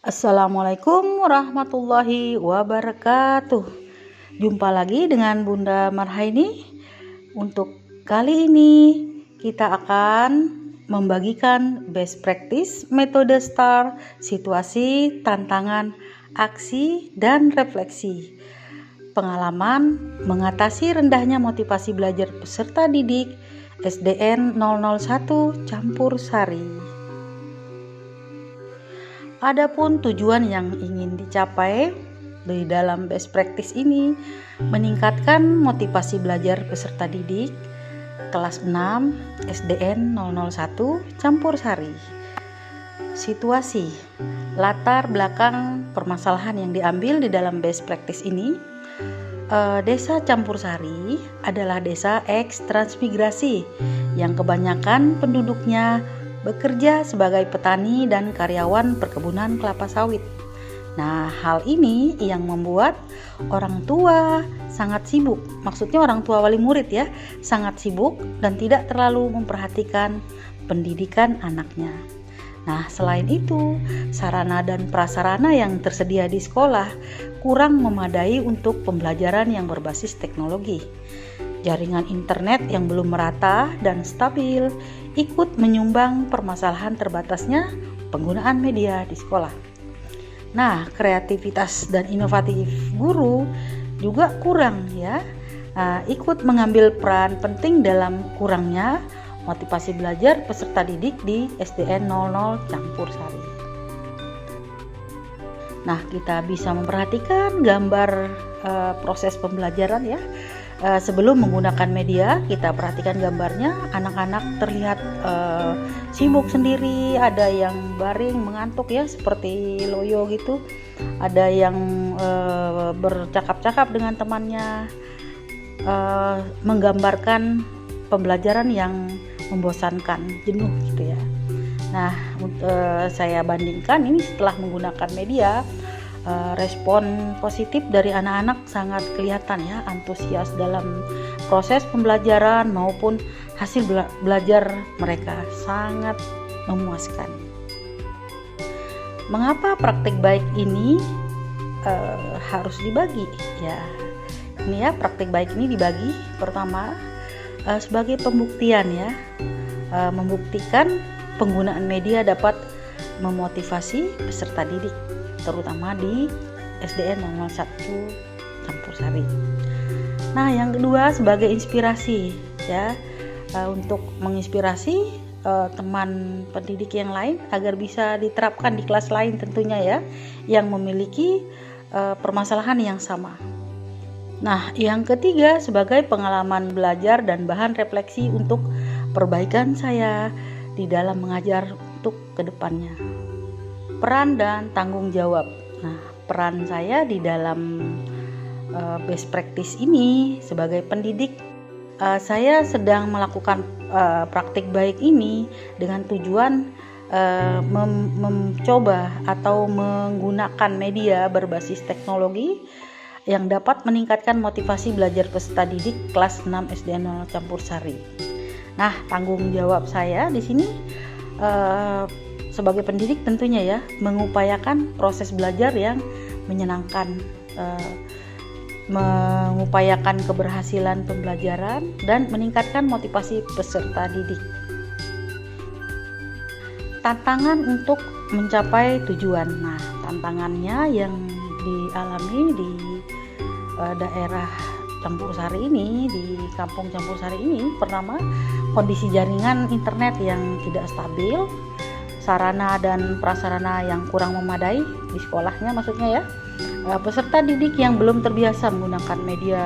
Assalamualaikum warahmatullahi wabarakatuh. Jumpa lagi dengan Bunda Marhaini. Untuk kali ini kita akan membagikan best practice metode STAR, situasi, tantangan, aksi, dan refleksi. Pengalaman mengatasi rendahnya motivasi belajar peserta didik SDN 001 Campur Sari. Adapun tujuan yang ingin dicapai di dalam best practice ini meningkatkan motivasi belajar peserta didik kelas 6 SDN 001 Campur Sari. Situasi, latar belakang permasalahan yang diambil di dalam best practice ini. Desa Campur Sari adalah desa eks transmigrasi yang kebanyakan penduduknya bekerja sebagai petani dan karyawan perkebunan kelapa sawit. Nah, hal ini yang membuat orang tua sangat sibuk. Maksudnya orang tua wali murid ya, sangat sibuk dan tidak terlalu memperhatikan pendidikan anaknya. Nah, selain itu, sarana dan prasarana yang tersedia di sekolah kurang memadai untuk pembelajaran yang berbasis teknologi. Jaringan internet yang belum merata dan stabil ikut menyumbang permasalahan terbatasnya penggunaan media di sekolah. Nah, kreativitas dan inovatif guru juga kurang ya. Ikut mengambil peran penting dalam kurangnya motivasi belajar peserta didik di SDN 00 Campur Sari. Nah, kita bisa memperhatikan gambar proses pembelajaran ya. Sebelum menggunakan media, kita perhatikan gambarnya, anak-anak terlihat sibuk sendiri, ada yang baring mengantuk ya seperti loyo gitu, ada yang bercakap-cakap dengan temannya, menggambarkan pembelajaran yang membosankan, jenuh gitu ya. Nah, saya bandingkan ini setelah menggunakan media, respon positif dari anak-anak sangat kelihatan ya, antusias dalam proses pembelajaran maupun hasil belajar mereka sangat memuaskan. Mengapa praktik baik ini harus dibagi ya? Ini ya, praktik baik ini dibagi pertama sebagai pembuktian ya, membuktikan penggunaan media dapat memotivasi peserta didik terutama di SDN 01 Campur Sari. Nah, yang kedua sebagai inspirasi ya, untuk menginspirasi teman pendidik yang lain agar bisa diterapkan di kelas lain tentunya ya, yang memiliki permasalahan yang sama. Nah, yang ketiga sebagai pengalaman belajar dan bahan refleksi untuk perbaikan saya di dalam mengajar untuk kedepannya. Peran dan tanggung jawab. Nah, peran saya di dalam best practice ini sebagai pendidik, saya sedang melakukan praktik baik ini dengan tujuan mencoba atau menggunakan media berbasis teknologi yang dapat meningkatkan motivasi belajar peserta didik kelas 6 SDN 00 Campur Sari. Nah, tanggung jawab saya di sini sebagai pendidik tentunya ya, mengupayakan proses belajar yang menyenangkan, mengupayakan keberhasilan pembelajaran dan meningkatkan motivasi peserta didik. Tantangan untuk mencapai tujuan. Nah, tantangannya yang dialami di daerah Campur Sari ini, di kampung Campur Sari ini, pertama kondisi jaringan internet yang tidak stabil, sarana dan prasarana yang kurang memadai di sekolahnya maksudnya ya, peserta didik yang belum terbiasa menggunakan media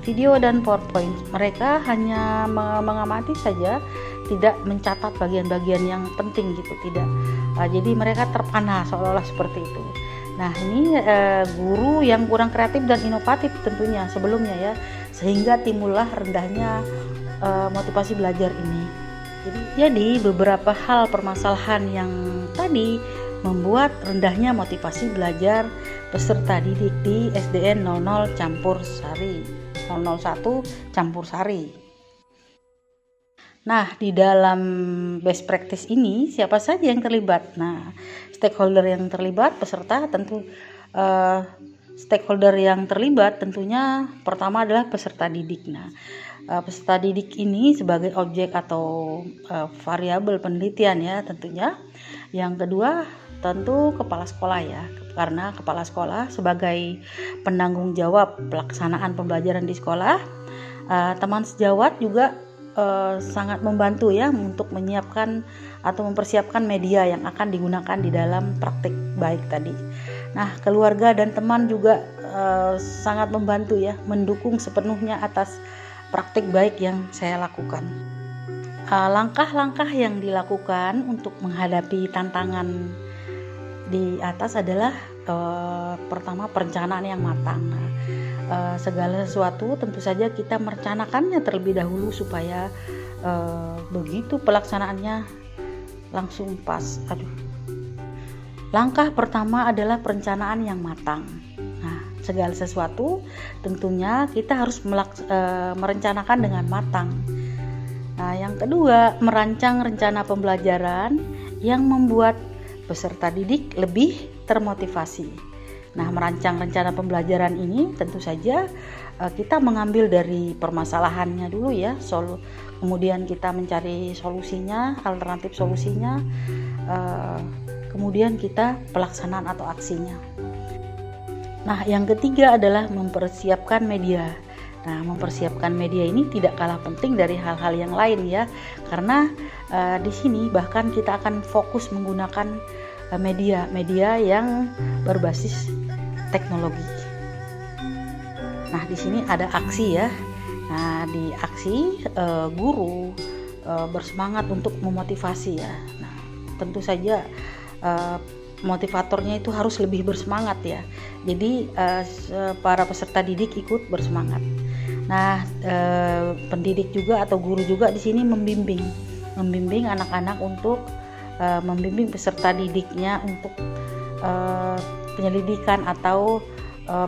video dan PowerPoint, mereka hanya mengamati saja, tidak mencatat bagian-bagian yang penting gitu, tidak. Jadi mereka terpana seolah-olah seperti itu. Nah, ini guru yang kurang kreatif dan inovatif tentunya sebelumnya ya, sehingga timbullah rendahnya motivasi belajar ini. Jadi beberapa hal permasalahan yang tadi membuat rendahnya motivasi belajar peserta didik di SDN 00 Campur Sari, 001 Campur Sari. Nah, di dalam best practice ini siapa saja yang terlibat? Nah, stakeholder yang terlibat, peserta tentu stakeholder yang terlibat tentunya pertama adalah peserta didik. Nah, peserta didik ini sebagai objek atau variabel penelitian ya tentunya. Yang kedua tentu kepala sekolah ya, karena kepala sekolah sebagai penanggung jawab pelaksanaan pembelajaran di sekolah. Teman sejawat juga sangat membantu ya untuk menyiapkan atau mempersiapkan media yang akan digunakan di dalam praktik baik tadi. Nah, keluarga dan teman juga sangat membantu ya, mendukung sepenuhnya atas praktik baik yang saya lakukan. Langkah-langkah yang dilakukan untuk menghadapi tantangan di atas adalah pertama perencanaan yang matang. Segala sesuatu tentu saja kita merencanakannya terlebih dahulu supaya begitu pelaksanaannya langsung pas. Langkah pertama adalah perencanaan yang matang. Nah, segala sesuatu tentunya kita harus merencanakan dengan matang. Nah, yang kedua, merancang rencana pembelajaran yang membuat peserta didik lebih termotivasi. Nah, merancang rencana pembelajaran ini tentu saja kita mengambil dari permasalahannya dulu ya, kemudian kita mencari solusinya, alternatif solusinya, kemudian kita pelaksanaan atau aksinya. Nah, yang ketiga adalah mempersiapkan media. Nah, mempersiapkan media ini tidak kalah penting dari hal-hal yang lain ya, karena di sini bahkan kita akan fokus menggunakan media yang berbasis teknologi. Nah, di sini ada aksi ya. Nah, di aksi guru bersemangat untuk memotivasi ya. Nah, tentu saja motivatornya itu harus lebih bersemangat ya. Jadi para peserta didik ikut bersemangat. Nah, pendidik juga atau guru juga di sini membimbing anak-anak untuk membimbing peserta didiknya untuk penyelidikan atau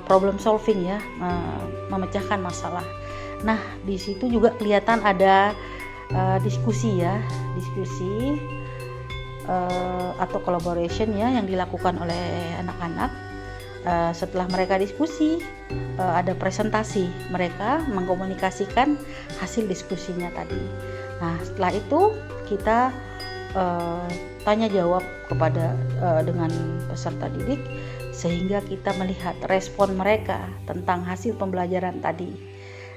problem solving ya, memecahkan masalah. Nah, di situ juga kelihatan ada diskusi atau collaboration ya yang dilakukan oleh anak-anak. Setelah mereka diskusi, ada presentasi, mereka mengkomunikasikan hasil diskusinya tadi. Nah, setelah itu kita tanya jawab kepada dengan peserta didik sehingga kita melihat respon mereka tentang hasil pembelajaran tadi.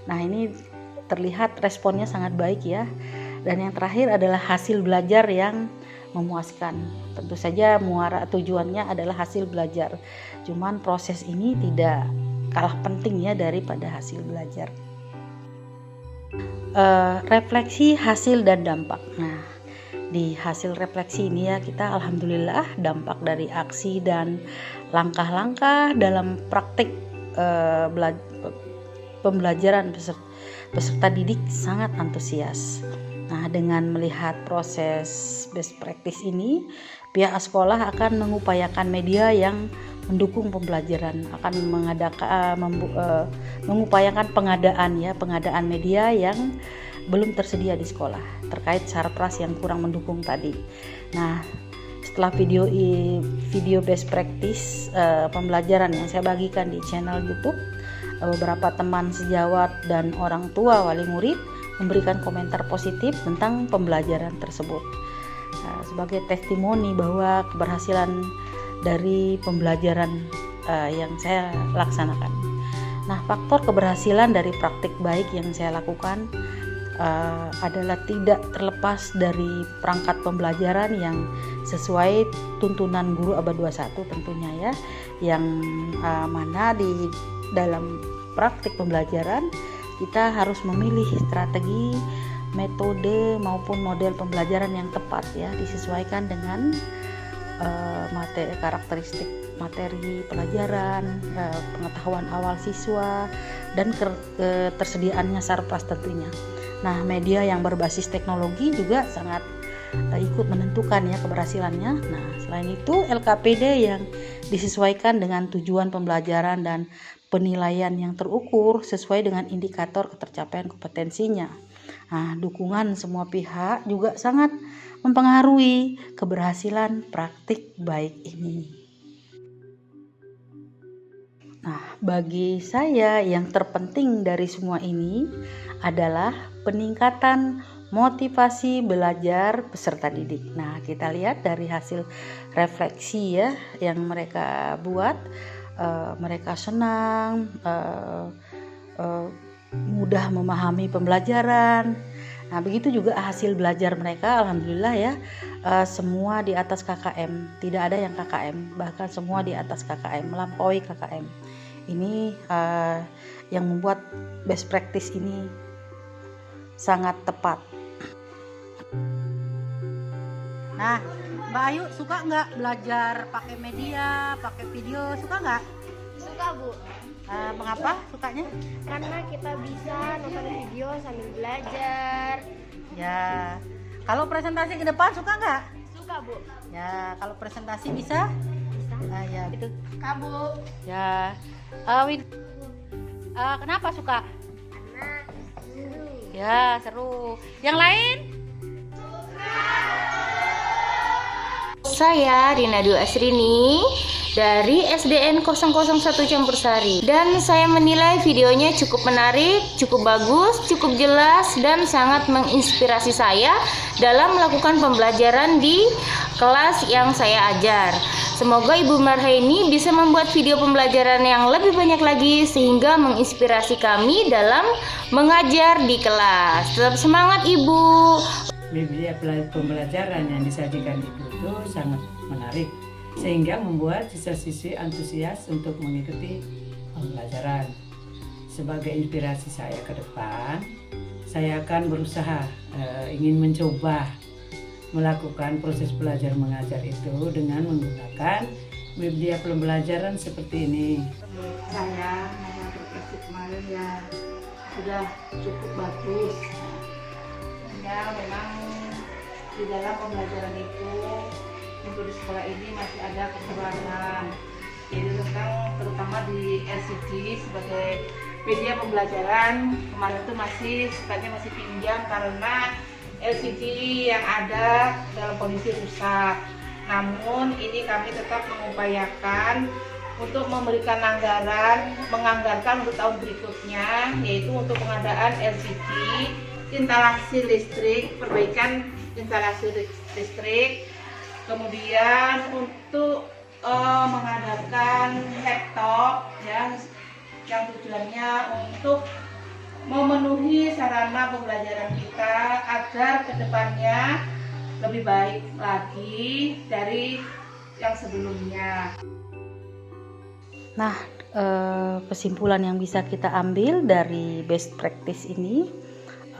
Nah, ini terlihat responnya sangat baik ya. Dan yang terakhir adalah hasil belajar yang memuaskan. Tentu saja tujuannya adalah hasil belajar. Cuman proses ini tidak kalah penting ya daripada hasil belajar. Refleksi hasil dan dampak. Nah, di hasil refleksi ini ya kita alhamdulillah dampak dari aksi dan langkah-langkah dalam praktik pembelajaran peserta didik sangat antusias. Nah, dengan melihat proses best practice ini, pihak sekolah akan mengupayakan media yang mendukung pembelajaran, akan mengupayakan pengadaan media yang belum tersedia di sekolah terkait sarpras yang kurang mendukung tadi. Nah, setelah video best practice pembelajaran yang saya bagikan di channel YouTube, beberapa teman sejawat dan orang tua wali murid memberikan komentar positif tentang pembelajaran tersebut sebagai testimoni bahwa keberhasilan dari pembelajaran yang saya laksanakan. Nah, faktor keberhasilan dari praktik baik yang saya lakukan adalah tidak terlepas dari perangkat pembelajaran yang sesuai tuntunan guru abad 21 tentunya ya, yang mana di dalam praktik pembelajaran kita harus memilih strategi, metode maupun model pembelajaran yang tepat ya, disesuaikan dengan karakteristik materi pelajaran, pengetahuan awal siswa, dan ketersediaannya sarpras tentunya. Nah, media yang berbasis teknologi juga sangat ikut menentukan ya keberhasilannya. Nah, selain itu LKPD yang disesuaikan dengan tujuan pembelajaran dan penilaian yang terukur sesuai dengan indikator ketercapaian kompetensinya. Nah, dukungan semua pihak juga sangat mempengaruhi keberhasilan praktik baik ini. Nah, bagi saya yang terpenting dari semua ini adalah peningkatan motivasi belajar peserta didik. Nah, kita lihat dari hasil refleksi ya yang mereka buat, mereka senang, mudah memahami pembelajaran. Nah, begitu juga hasil belajar mereka, alhamdulillah ya, semua di atas KKM, tidak ada yang KKM, bahkan semua di atas KKM, melampaui KKM. Ini yang membuat best practice ini sangat tepat. Nah, Mbak Ayu suka nggak belajar pakai media, pakai video, suka nggak? Suka, Bu. Mengapa sukanya? Karena kita bisa nonton video sambil belajar. Ya, kalau presentasi ke depan suka nggak? Suka, Bu. Ya, kalau presentasi bisa? Bisa. Ya, gitu. Suka, Bu. Ya, kenapa suka? Karena seru. Ya, seru. Yang lain? Saya Rina Dwi Asrini dari SDN 001 Campur Sari, dan saya menilai videonya cukup menarik, cukup bagus, cukup jelas, dan sangat menginspirasi saya dalam melakukan pembelajaran di kelas yang saya ajar. Semoga Ibu Marhaini bisa membuat video pembelajaran yang lebih banyak lagi sehingga menginspirasi kami dalam mengajar di kelas. Tetap semangat Ibu. Media pembelajaran yang disajikan Ibu itu sangat menarik sehingga membuat siswa-siswi antusias untuk mengikuti pembelajaran. Sebagai inspirasi saya ke depan, saya akan berusaha ingin mencoba melakukan proses belajar mengajar itu dengan menggunakan media pembelajaran seperti ini. Saya refleksi kemarin ya sudah cukup bagus. Ya, memang di dalam pembelajaran itu untuk di sekolah ini masih ada kekurangan. Jadi terutama di LCD sebagai media pembelajaran kemarin itu sifatnya masih pinjam karena LCD yang ada dalam kondisi rusak. Namun ini kami tetap mengupayakan untuk memberikan menganggarkan untuk tahun berikutnya, yaitu untuk pengadaan LCD, instalasi listrik, perbaikan instalasi listrik, kemudian untuk mengadakan laptop ya, yang tujuannya untuk memenuhi sarana pembelajaran kita agar kedepannya lebih baik lagi dari yang sebelumnya. Nah, kesimpulan yang bisa kita ambil dari best practice ini,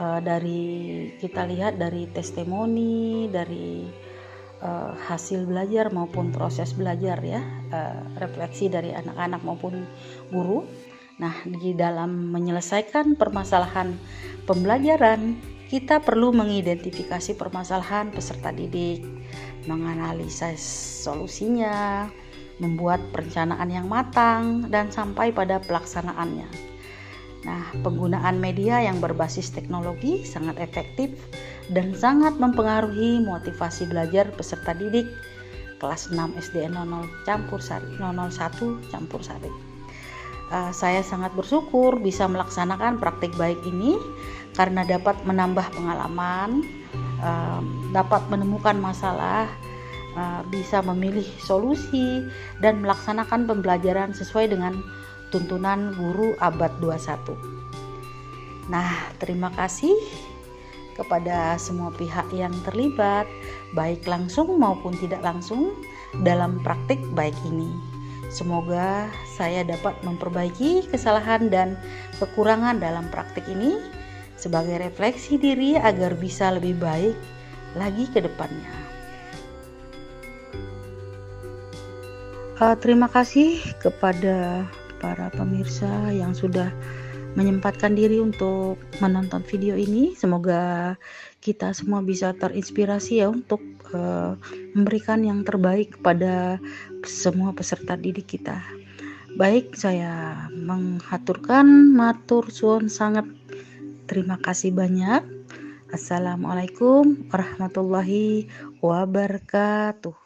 dari kita lihat dari testimoni, dari hasil belajar maupun proses belajar ya, refleksi dari anak-anak maupun guru. Nah, di dalam menyelesaikan permasalahan pembelajaran, kita perlu mengidentifikasi permasalahan peserta didik, menganalisa solusinya, membuat perencanaan yang matang, dan sampai pada pelaksanaannya. Nah, penggunaan media yang berbasis teknologi sangat efektif dan sangat mempengaruhi motivasi belajar peserta didik kelas 6 SDN 01 Campur Sari. Saya sangat bersyukur bisa melaksanakan praktik baik ini karena dapat menambah pengalaman, dapat menemukan masalah, bisa memilih solusi, dan melaksanakan pembelajaran sesuai dengan tuntunan guru abad 21. Nah, terima kasih kepada semua pihak yang terlibat, baik langsung maupun tidak langsung, dalam praktik baik ini. Semoga saya dapat memperbaiki kesalahan dan kekurangan dalam praktik ini sebagai refleksi diri agar bisa lebih baik lagi ke depannya. Terima kasih kepada para pemirsa yang sudah menyempatkan diri untuk menonton video ini. Semoga kita semua bisa terinspirasi ya untuk memberikan yang terbaik kepada semua peserta didik kita. Baik, saya menghaturkan matur suwun sangat terima kasih banyak. Assalamualaikum warahmatullahi wabarakatuh.